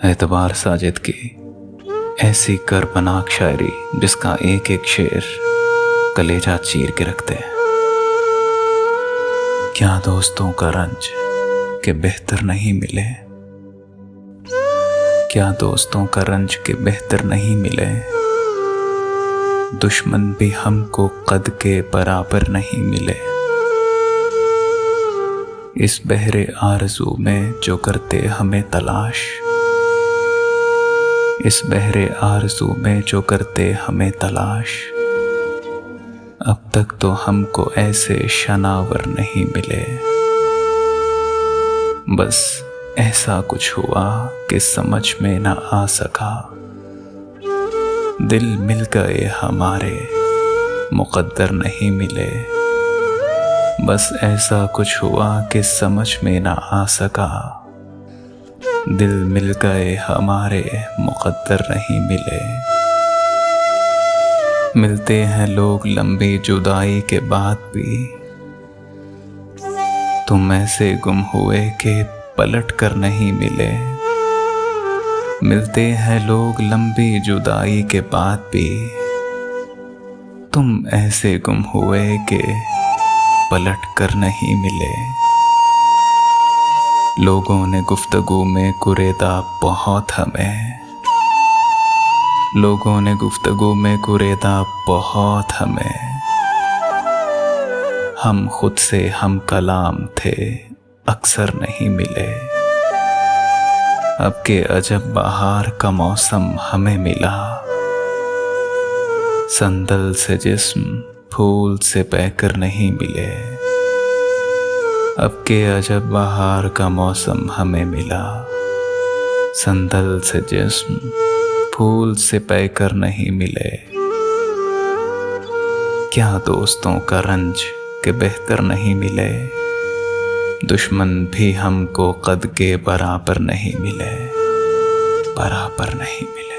एतबार साजिद की ऐसी कर्बनाक शायरी जिसका एक एक शेर कलेजा चीर के रखते हैं। क्या दोस्तों का रंज के बेहतर नहीं मिले, क्या दोस्तों का रंज के बेहतर नहीं मिले। दुश्मन भी हमको कद के बराबर नहीं मिले। इस बहरे आरज़ू में जो करते हमें तलाश, इस बहरे आरज़ू में जो करते हमें तलाश। अब तक तो हमको ऐसे शनावर नहीं मिले। बस ऐसा कुछ हुआ कि समझ में न आ सका। दिल मिल गए हमारे मुक़द्दर नहीं मिले। बस ऐसा कुछ हुआ कि समझ में न आ सका। दिल मिल गए हमारे मुक़द्दर नहीं मिले। मिलते हैं लोग लंबी जुदाई के बाद भी, तुम ऐसे गुम हुए कि पलट कर नहीं मिले। मिलते हैं लोग लंबी जुदाई के बाद भी, तुम ऐसे गुम हुए कि पलट कर नहीं मिले। लोगों ने गुफ्तगू में कुरेदा बहुत हमें, लोगों ने गुफ्तगू में कुरेदा बहुत हमें। हम खुद से हम कलाम थे अक्सर नहीं मिले। अब के अजब बहार का मौसम हमें मिला। संदल से जिस्म फूल से बहकर नहीं मिले। अब के अजब बहार का मौसम हमें मिला। संदल से जिस्म फूल से पैकर नहीं मिले। क्या दोस्तों का रंज के बेहतर नहीं मिले। दुश्मन भी हमको कद के बराबर नहीं मिले, बराबर नहीं मिले।